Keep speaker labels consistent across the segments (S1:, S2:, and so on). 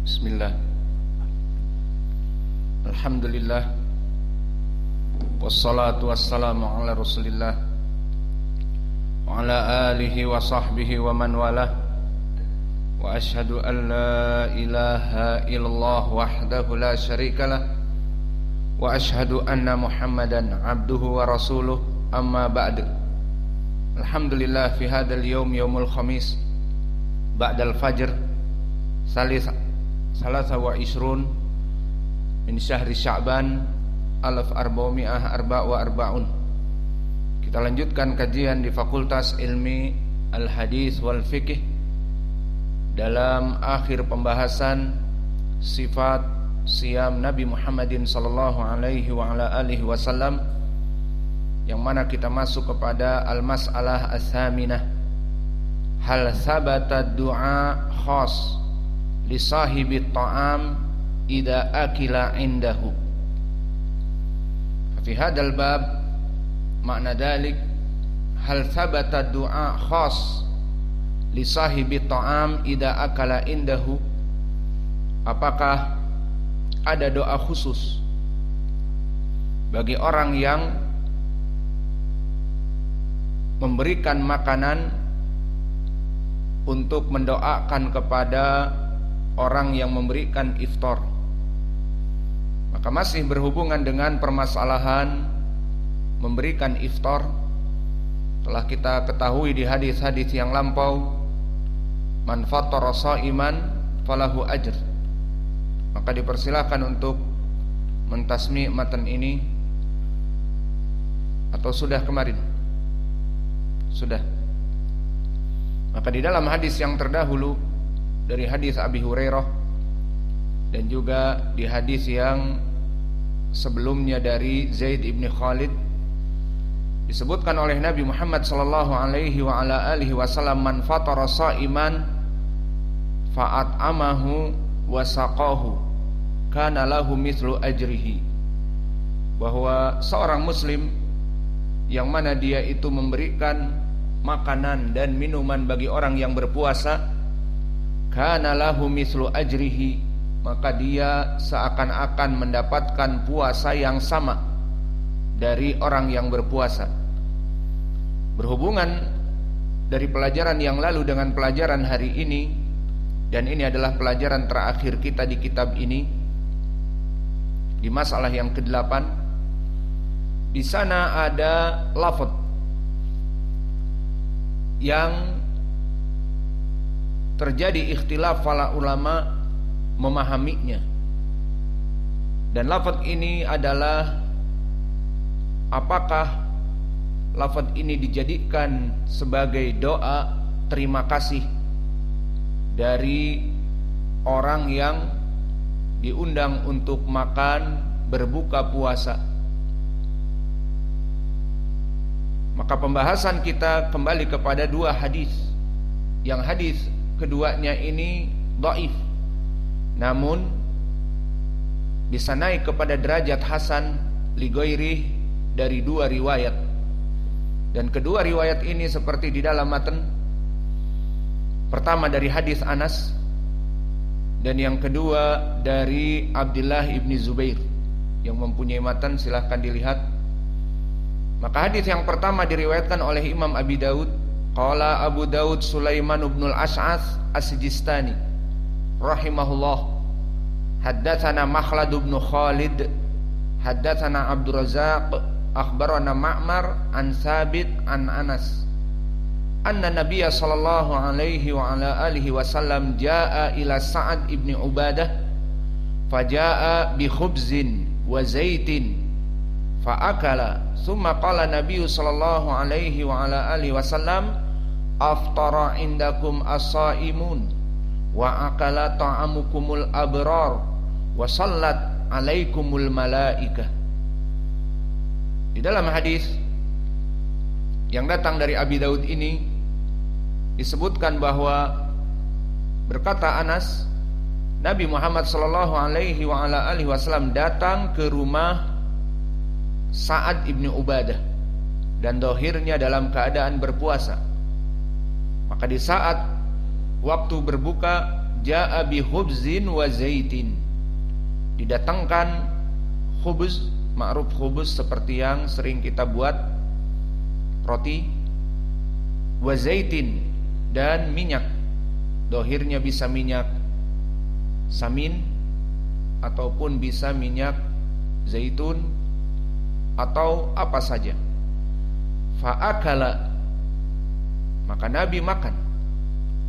S1: Bismillah. Alhamdulillah. Wassalatu wassalamu ala Rasulillah wa ala alihi wa sahbihi wa man walah. Wa ashhadu an la ilaha illallah wahdahu la syarikalah. Wa ashhadu anna Muhammadan abduhu wa rasuluh. Amma ba'd. Alhamdulillah fi hadzal yaumul khamis ba'dal fajr salasa wa isrun min syahri Sya'ban 1444. Kita lanjutkan kajian di Fakultas Ilmi Al-Hadis wal Fiqh dalam akhir pembahasan sifat siam Nabi Muhammadin sallallahu alaihi wa ala alihi wasallam, yang mana kita masuk kepada al-mas'alah as-saminah. Hal sabata du'a khas li sahibi ta'am idza akila indahu. Fi hadzal bab makna dalik, hal sabata du'a khas li sahibi ta'am idza akala indahu. Apakah ada doa khusus bagi orang yang memberikan makanan untuk mendoakan kepada orang yang memberikan iftar? Maka masih berhubungan dengan permasalahan memberikan iftar. Telah kita ketahui di hadis-hadis yang lampau, man fattara sha'iman falahu ajr. Maka dipersilakan untuk mentasmi matan ini, atau sudah kemarin? Sudah. Maka di dalam hadis yang terdahulu dari hadis Abi Hurairah, dan juga di hadis yang sebelumnya dari Zaid ibn Khalid, disebutkan oleh Nabi Muhammad sallallahu alaihi wa ala alihi wasallam, man fatara sha'iman fa'at'amahu wa saqahu kana lahu mithlu ajrihi. Bahwa seorang muslim yang mana dia itu memberikan makanan dan minuman bagi orang yang berpuasa, kana lahu mithlu ajrihi, maka dia seakan-akan mendapatkan puasa yang sama dari orang yang berpuasa. Berhubungan dari pelajaran yang lalu dengan pelajaran hari ini, dan ini adalah pelajaran terakhir kita di kitab ini, di masalah yang ke-8, di sana ada lafaz yang terjadi ikhtilaf para ulama memahaminya. Dan lafaz ini adalah, apakah lafaz ini dijadikan sebagai doa terima kasih dari orang yang diundang untuk makan berbuka puasa. Maka pembahasan kita kembali kepada dua hadis. Yang hadis keduanya ini dhaif, namun bisa naik kepada derajat hasan li ghairih dari dua riwayat. Dan kedua riwayat ini seperti di dalam matan. Pertama dari hadis Anas, dan yang kedua dari Abdullah ibni Zubair. Yang mempunyai matan silahkan dilihat. Maka hadis yang pertama diriwayatkan oleh Imam Abi Daud. Qala Abu Daud Sulaiman ibn al-Ash'ath as-Sijistani rahimahullah, haddatsana Makhlad ibn Khalid, haddatsana Abdur Razzaq, akhbarana Ma'mar an Thabit an Anas, anna Nabiyya sallallahu alaihi wa ala alihi wasallam jaa ila Sa'ad ibn Ubadah fajaa bi khubzin wa zaitin fa'akala, thumma qala Nabiyyu sallallahu alaihi wa ala alihi wasallam, aftara indakum as-saimun wa akala ta'amukumul abrar wa sallat alaikumul malaikah. Di dalam hadis yang datang dari Abi Daud ini disebutkan bahwa berkata Anas, Nabi Muhammad sallallahu alaihi wa ala alihi wasallam datang ke rumah Sa'ad ibn Ubadah, dan dohirnya dalam keadaan berpuasa. Maka di saat waktu berbuka, ja'a bi khubzin wa zaitin. Didatangkan khubuz, ma'ruf khubuz seperti yang sering kita buat, roti, wa zaitin, dan minyak. Dohirnya bisa minyak samin ataupun bisa minyak zaitun atau apa saja. Fa'akala, maka Nabi makan.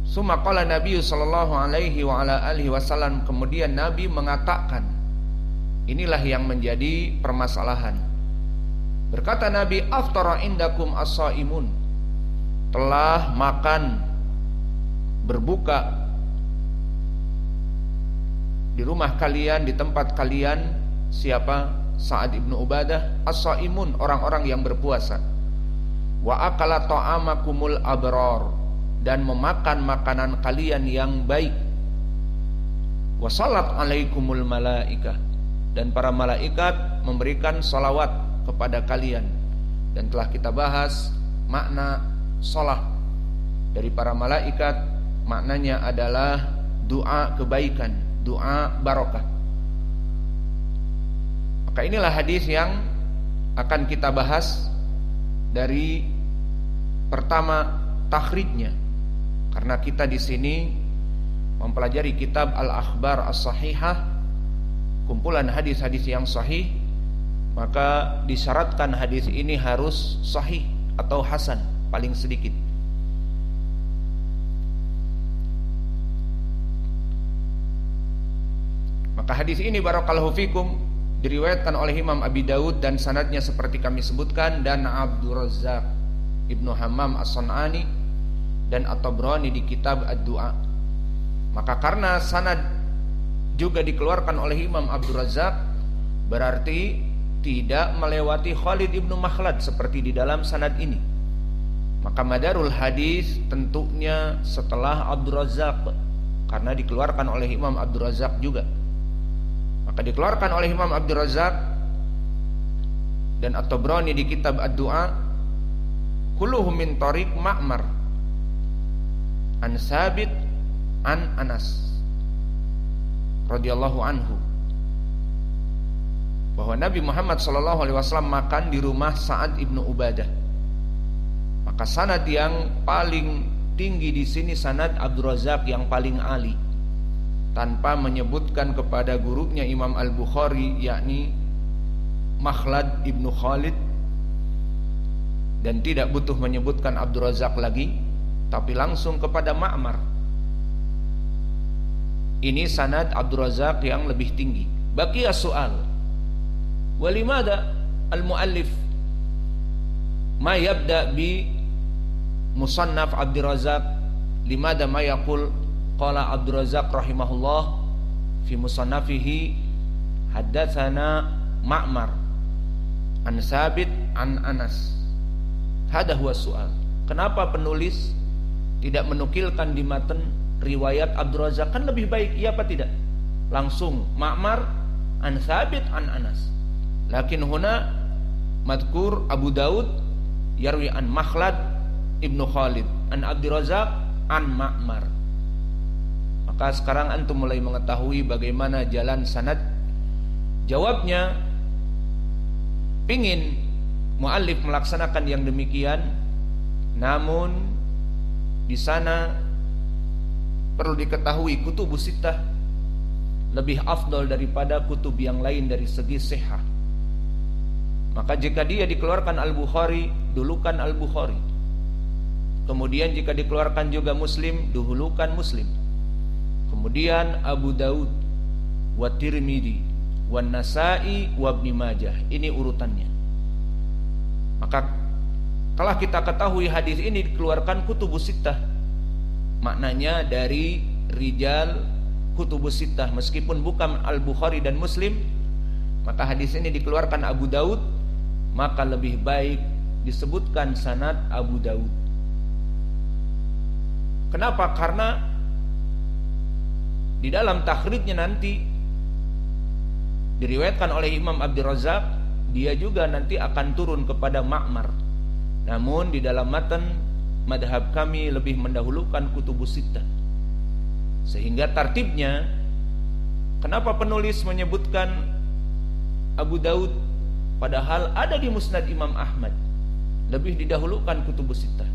S1: Summa qala Nabi sallallahu alaihi wa ala alihi wasallam, kemudian Nabi mengatakan, inilah yang menjadi permasalahan. Berkata Nabi, aftara indakum as-saimun, telah makan, berbuka di rumah kalian, di tempat kalian. Siapa? Sa'ad ibnu Ubadah. As-saimun, orang-orang yang berpuasa. Wa akala ta'amakumul abrar, dan memakan makanan kalian yang baik. Wa salat alaikumul malaikah, dan para malaikat memberikan salawat kepada kalian. Dan telah kita bahas makna salat dari para malaikat, maknanya adalah doa kebaikan, doa barokah. Maka inilah hadis yang akan kita bahas dari pertama takhrijnya, karena kita di sini mempelajari kitab Al-Akhbar As-Sahihah, kumpulan hadis-hadis yang sahih, maka disyaratkan hadis ini harus sahih atau hasan paling sedikit. Maka hadis ini barakallahu fikum diriwayatkan oleh Imam Abi Daud dan sanadnya seperti kami sebutkan, dan Abdur Razzaq Ibnu Hammam As-San'ani dan At-Tabrani di kitab Ad-Du'a. Maka karena sanad juga dikeluarkan oleh Imam Abdur Razzaq, berarti tidak melewati Khalid ibnu Makhlad seperti di dalam sanad ini. Maka madarul hadis tentunya setelah Abdur Razzaq, karena dikeluarkan oleh Imam Abdur Razzaq juga. Maka dikeluarkan oleh Imam Abdur Razzaq dan At-Tabrani di kitab Ad-Du'a, kulluhum min tariq Ma'mar an Sabit an Anas radhiyallahu anhu, bahwa Nabi Muhammad sallallahu alaihi wasallam makan di rumah Sa'ad ibnu Ubadah. Maka sanad yang paling tinggi di sini sanad Abdur Razzaq yang paling ali, tanpa menyebutkan kepada gurunya Imam Al-Bukhari, yakni Makhlad ibnu Khalid, dan tidak butuh menyebutkan Abdur Razzaq lagi, tapi langsung kepada Ma'mar. Ini sanad Abdur Razzaq yang lebih tinggi. Baqiya soal, walimada al-muallif ma yabda bi musannaf Abdur Razzaq, limada ma yaqul qala Abdur Razzaq rahimahullah fi musannafihi haddatsana Ma'mar an Sabit an Anas. Hada huwa soal. Kenapa penulis tidak menukilkan di matan riwayat Abdur Razzaq? Kan lebih baik, iya apa tidak? Langsung Ma'mar an Sabit an Anas. Lakin huna madkur Abu Daud yarwi an Makhlad ibnu Khalid an Abdur Razzaq an Ma'mar. Maka sekarang antum mulai mengetahui bagaimana jalan sanad. Jawabnya, pingin muallif melaksanakan yang demikian, namun di sana perlu diketahui kutubus sittah lebih afdal daripada kutub yang lain dari segi sihah. Maka jika dia dikeluarkan Al-Bukhari, dulukan Al-Bukhari. Kemudian jika dikeluarkan juga Muslim, dahulukan Muslim. Kemudian Abu Daud, wa Tirmidzi, wa Nasa'i, wa Ibnu Majah. Ini urutannya. Maka telah kita ketahui hadis ini dikeluarkan kutubus sittah, maknanya dari rijal kutubus sittah, meskipun bukan Al-Bukhari dan Muslim. Maka hadis ini dikeluarkan Abu Daud, maka lebih baik disebutkan sanad Abu Daud. Kenapa? Karena di dalam takhrijnya nanti diriwayatkan oleh Imam Abdur Razzaq, dia juga nanti akan turun kepada Ma'mar. Namun di dalam matan madhab kami lebih mendahulukan kutubus sittah. Sehingga tartibnya, kenapa penulis menyebutkan Abu Daud padahal ada di Musnad Imam Ahmad, lebih didahulukan Kutubus Sittah.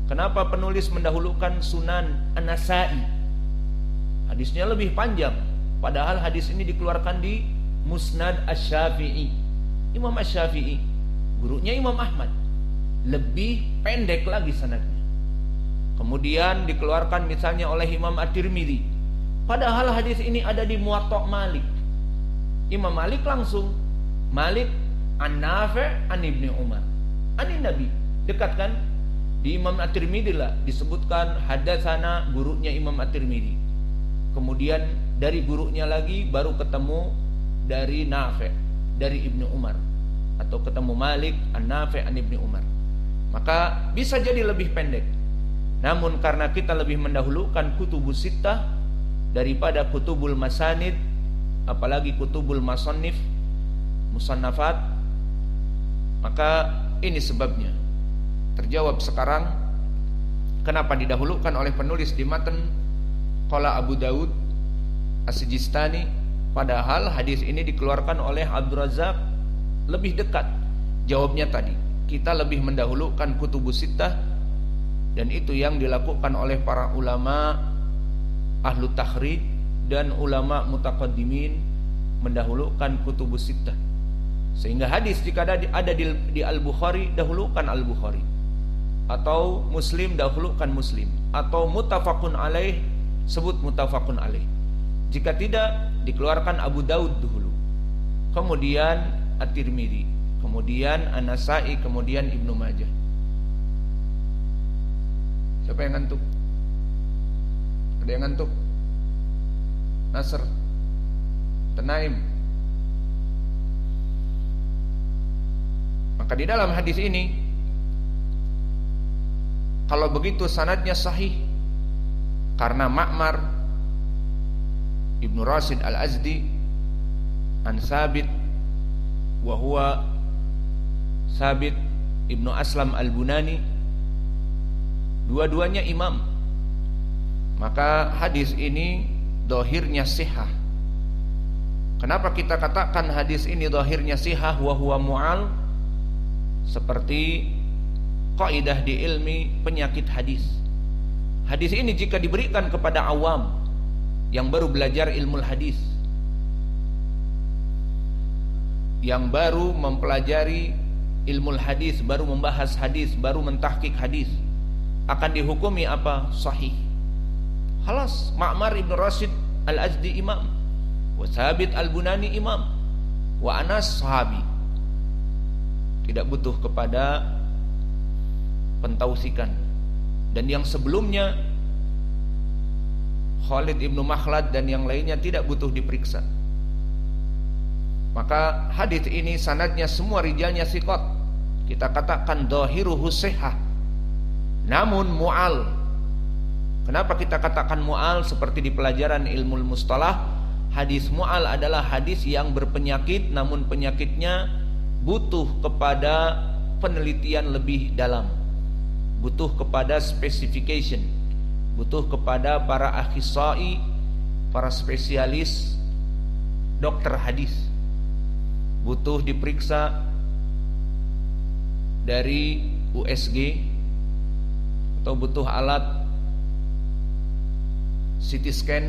S1: Kenapa penulis mendahulukan Sunan An-Nasa'i, hadisnya lebih panjang, padahal hadis ini dikeluarkan di Musnad Asy-Syafi'i. Imam Asy-Syafi'i gurunya Imam Ahmad, lebih pendek lagi sanadnya. Kemudian dikeluarkan misalnya oleh Imam At-Tirmidzi, padahal hadis ini ada di Muwatta Malik. Imam Malik langsung, Malik An-Nafi' an Ibnu Umar anin Nabi, dekat kan? Di Imam At-Tirmidzi lah disebutkan hadatsana gurunya Imam At-Tirmidzi. Kemudian dari gurunya lagi baru ketemu dari Nafi', dari Ibnu Umar, atau ketemu Malik An-Nafi' an Ibnu Umar. Maka bisa jadi lebih pendek. Namun karena kita lebih mendahulukan Kutubus Sittah daripada Kutubul Masanid, apalagi Kutubul Masannif, Musannafat, maka ini sebabnya. Terjawab sekarang kenapa didahulukan oleh penulis di matan qala Abu Daud As-Sijistani, padahal hadis ini dikeluarkan oleh Abdul Razak lebih dekat. Jawabnya tadi, kita lebih mendahulukan Kutubus Sittah, dan itu yang dilakukan oleh para ulama ahlu takhrij dan ulama mutaqaddimin, mendahulukan Kutubus Sittah. Sehingga hadis jika ada di Al-Bukhari, dahulukan Al-Bukhari, atau Muslim, dahulukan Muslim, atau muttafaqun alaih, sebut muttafaqun alaih. Jika tidak, dikeluarkan Abu Daud dulu, kemudian At-Tirmidzi, kemudian An-Nasa'i, kemudian Ibnu Majah. Siapa yang ngantuk? Ada yang ngantuk? Nasr, Tenaim. Maka di dalam hadis ini, kalau begitu sanadnya sahih, karena Ma'mar Ibnu Rashid Al-Azdi an Sabit, wa huwa Sabit Ibnu Aslam Al-Bunani, dua-duanya imam. Maka hadis ini dohirnya sihah. Kenapa kita katakan hadis ini dohirnya sihah wa huwa mu'al? Seperti kaidah di ilmi penyakit hadis. Hadis ini jika diberikan kepada awam yang baru belajar ilmu hadis, yang baru mempelajari ilmu hadis, baru membahas hadis, baru mentahqiq hadis, akan dihukumi apa? Sahih. Halas, Ma'mar Ibn Rashid Al-Azdi imam, wa Sabit Al-Bunani imam, wa Anas sahabi. Tidak butuh kepada pentausikan. Dan yang sebelumnya Khalid Ibnu Makhlad dan yang lainnya tidak butuh diperiksa. Maka hadis ini sanadnya semua rijalnya thiqat. Kita katakan dhahiruhu sihah, namun mu'al. Kenapa kita katakan mu'al? Seperti di pelajaran ilmu mustalah, hadis mu'al adalah hadis yang berpenyakit, namun penyakitnya butuh kepada penelitian lebih dalam, butuh kepada specification, butuh kepada para akhissai, para spesialis dokter hadis, butuh diperiksa dari USG, atau butuh alat CT scan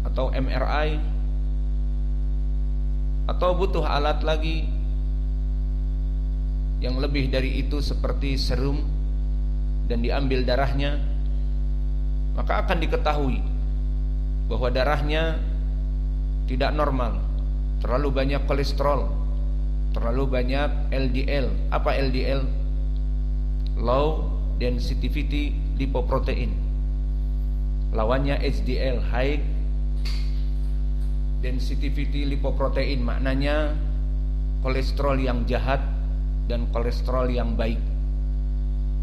S1: atau MRI, atau butuh alat lagi yang lebih dari itu seperti serum dan diambil darahnya, maka akan diketahui bahwa darahnya tidak normal, terlalu banyak kolesterol, terlalu banyak LDL. Apa LDL? Low density lipoprotein. Lawannya HDL, high density lipoprotein, maknanya kolesterol yang jahat dan kolesterol yang baik.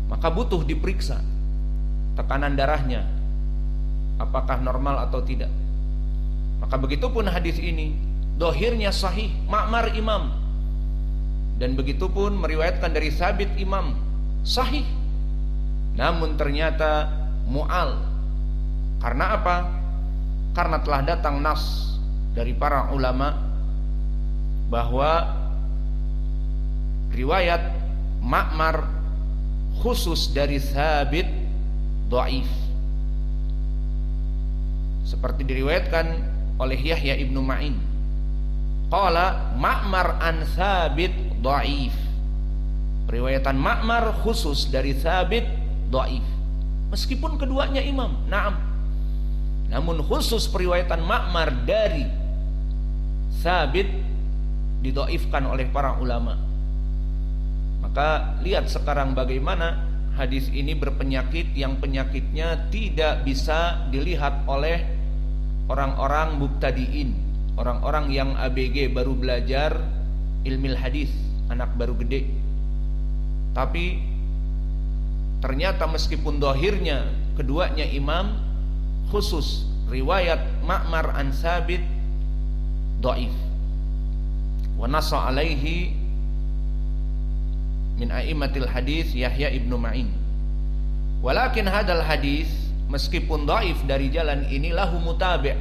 S1: Maka butuh diperiksa tekanan darahnya, apakah normal atau tidak. Maka begitupun hadis ini, dohirnya sahih, Ma'mar imam, dan begitupun meriwayatkan dari Sabit imam, sahih. Namun ternyata mu'al, Karena apa? Karena telah datang nas dari para ulama bahwa riwayat Ma'mar khusus dari Tsabit dhaif, seperti diriwayatkan oleh Yahya ibnu Ma'in, qala Ma'mar an Tsabit dhaif. Riwayatan Ma'mar khusus dari Tsabit dhaif, meskipun keduanya imam, na'am, namun khusus periwayatan Ma'mar dari Tsabit didhaifkan oleh para ulama. Maka lihat sekarang bagaimana hadis ini berpenyakit yang penyakitnya tidak bisa dilihat oleh orang-orang mubtadiin, orang-orang yang ABG, baru belajar ilmu hadis, anak baru gede. Tapi ternyata meskipun dohirnya keduanya imam, khusus riwayat Ma'mar an Tsabit dhaif. Wa nassa alaihi min a'immatil hadis Yahya ibnu Ma'in. Walakin hadal hadis, meskipun dhaif dari jalan ini, lahu mutabi',